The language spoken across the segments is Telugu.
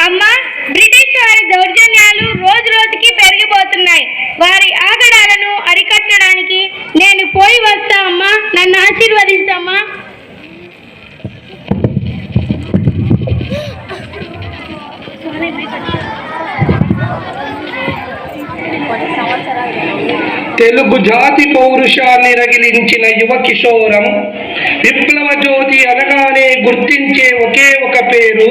అమ్మా, బ్రిటిష్ వారి దౌర్జన్యాలు రోజు రోజుకి పెరిగిపోతున్నాయి. వారి ఆగడాలను అరికట్టడానికి నేను పోయి వస్తా అమ్మా. నన్ను ఆశీర్వదించమ్మా. తెలుగు జాతి పౌరుషాన్ని రగిలించిన యువ కిషోరం, విప్లవ జ్యోతి అనగానే గుర్తించే ఒకే ఒక పేరు,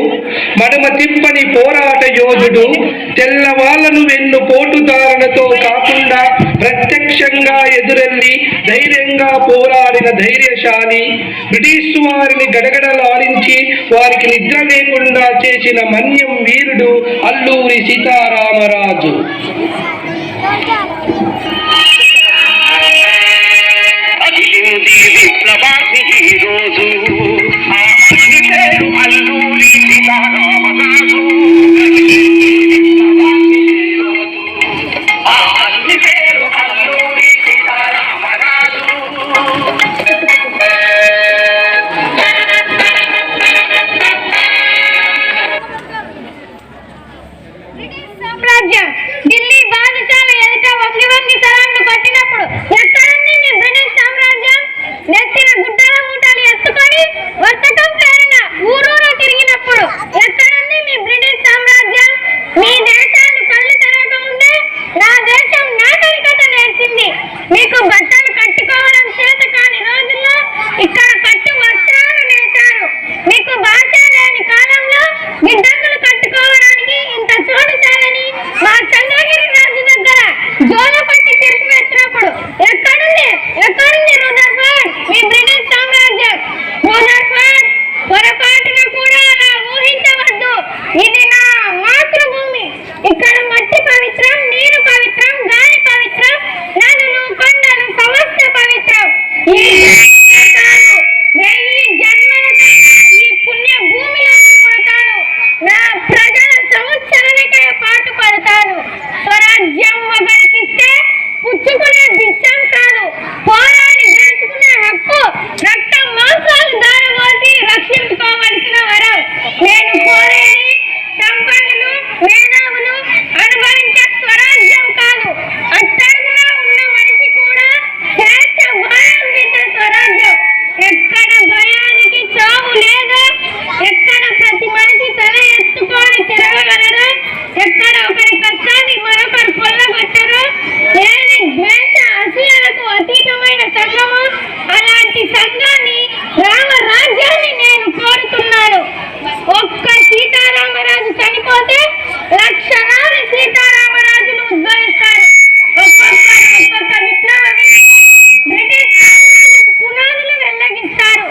మడమ తిప్పని పోరాట యోధుడు, తెల్లవాళ్లను వెన్ను పోటుదారులతో కాకుండా ప్రత్యక్షంగా ఎదురెళ్లి ధైర్యంగా పోరాడిన ధైర్యశాలి, బ్రిటిష్ వారిని గడగడలాడించి వారికి నిద్ర లేకుండా చేసిన మన్యం వీరుడు అల్లూరి సీతారామరాజు. విప్లవాన్ని ఈ రోజు పేరు అల్లూరి సీతారామరాజు. పేరు అల్లూరి సీతారామరాజు. బ్రిటిష్ సామ్రాజ్యం ఢిల్లీ బాదుషాల ఎదుట వంగి వంగి సలాంలు కొట్టినప్పుడు ఎక్కడుంది నీ బ్రిటిష్ సామ్రాజ్యం? నెత్తిన గుడ్డల మూటలు ఎత్తుకొని వర్తకం పేరిన ఊరూరు తిరిగినప్పుడు ఎక్కడుంది మీ బ్రిటిష్ సామ్రాజ్యం? మీ దేశాన్ని కళ్ళు తెరవకముందే నా దేశం నాగరికత నేర్చింది. మీకు బట్టలు కట్టుకోవడం చేత కాని రోజుల్లో ఇక్కడ కట్టు వస్త్రాలు నేర్చారు. మీకు భాష లేని కాలంలో గిడ్డంగులు కట్టుకోవడానికి ఇంత చోటు చాలని మా చంద్రగిరి రాజు దగ్గర జోలపట్టి తిరుపు పెట్టినప్పుడు ఎక్కడుంది రూదర్ఫర్డ్ మీ బ్రిటిష్ సామ్రాజ్యం? రూదర్ఫర్డ్, పొరపాటున కూడా అలా ఊహించవద్దు. ఇది నా మాతృభూమి. ఇక్కడ మట్టి పవిత్రం, నీరు పవిత్రం, గాలి పవిత్రం, నదులు, కొండలు సమస్త పవిత్రం. ఈ వెయ్యి జన్మలకైనా ఈ పుణ్య భూమిలోనే పుడతాను. నా ప్రజల సంవత్సరానికై పాటు పడతాను. స్వరాజ్యం ఒకరికిస్తే పుచ్చుకునే బిచ్చం కాదు, పోరాడి గెలుచుకునే హక్కు, రక్తం మాంసాలు దారబోసి రక్షించుకోవలసిన వరం. నేను కోరేది సంపన్నులు, మేధావులు అనుభవించే స్వరాజ్యం కాదు, అట్టడుగునా ఉన్న మనిషి కూడా స్వేచ్ఛ భావించే స్వరాజ్యం. ఎక్కడ భయానికి చావు లేదో, ఎక్కడ ప్రతి మనిషి తల ఎత్తుకొని తిరగగలరో, ఎక్కడ ఒకరి కష్టాన్ని మరొకరు కొల్లగొట్టరో, లేని ద్వేష అసూయలకు అతీతమైన సంఘము, అలాంటి సంఘాన్ని, రామరాజ్యాన్ని నేను కోరుతున్నాను. ఒక్క సీతారామరాజు చనిపోతే లక్షలాది సీతారామరాజులు ఉద్భవిస్తారు. ఒక్కొక్క విప్లవమే బ్రిటిష్ సామ్రాజ్యపు పునాదులు వెల్లగిస్తారు.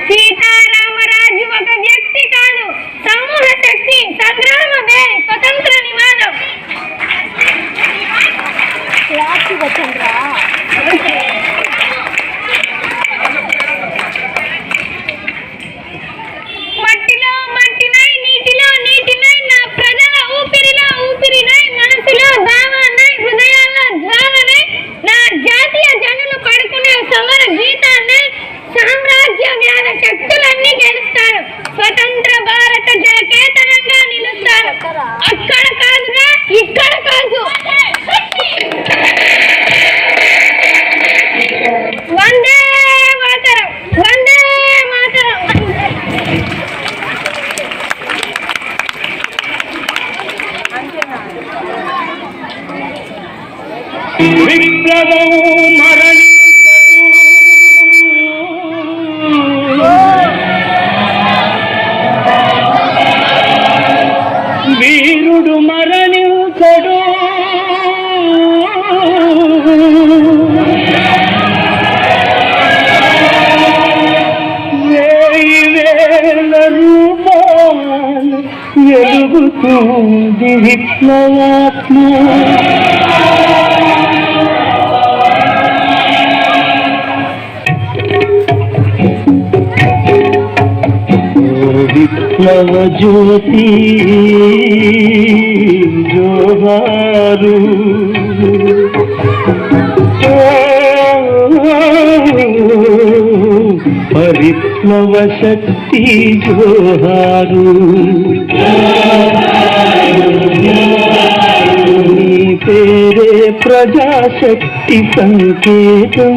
సీతారామరాజు ఒక వ్యక్తి కాదు, సమూహ శక్తి, సంగ్రామమే స్వతంత్ర నివాదం. మట్టిలో మట్టినై, నీటిలో నీటినై, నా ప్రజల ఊపిరిలో ఊపిరినై, మనసులో భావాన్నై, హృదయాల్లో జ్వాలనై, నా జాతీయ జనులు పడుకునే సమర గీతాన్ని సామ్రాజ్య వ్యాధ శక్తులన్నీ గెలుస్తారు. స్వతంత్ర భారత జయకేతనంగా నిలుస్తారు. అక్కడ కాదుగా, ఇక్కడ కాదు. వందే మాతరం, వందే మాతరం. విప్లవం మరణించదు, వీరుడు మరణించడు. వెలుగుతుంది విప్లవాత్మ. విప్లవ జ్యోతి జోహారు, పరిప్లవ శక్తి జోహారు. నీ పేరే ప్రజాశక్తి సంకేతం,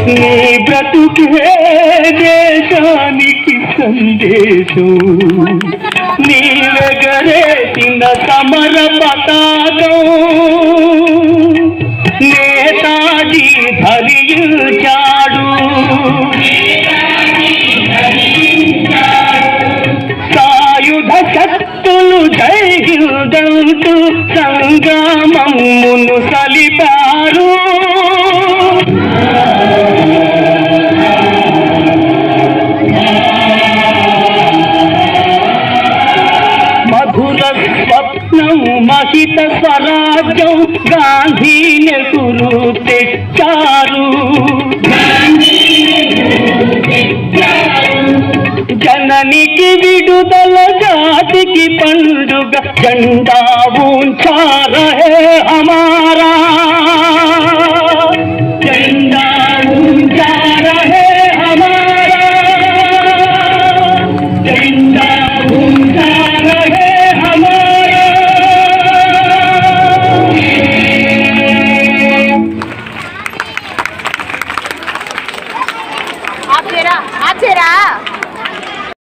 నీ బ్రతుకే దేశానికి సందేశం. నీవెగరేసిన సమర పతాకం నేతాజీ ధరించాడు. సాయుధ శక్తులు జై హిందంటూ సంగ్రామమును సలిపారు. మధుర స్వప్నం మహిత స్వరాజ్యం గాంధీ నెహ్రూ తెచ్చారు. జననికి విడుదల జాతికి పండుగ జెండా ఊంచా రహే హమారా.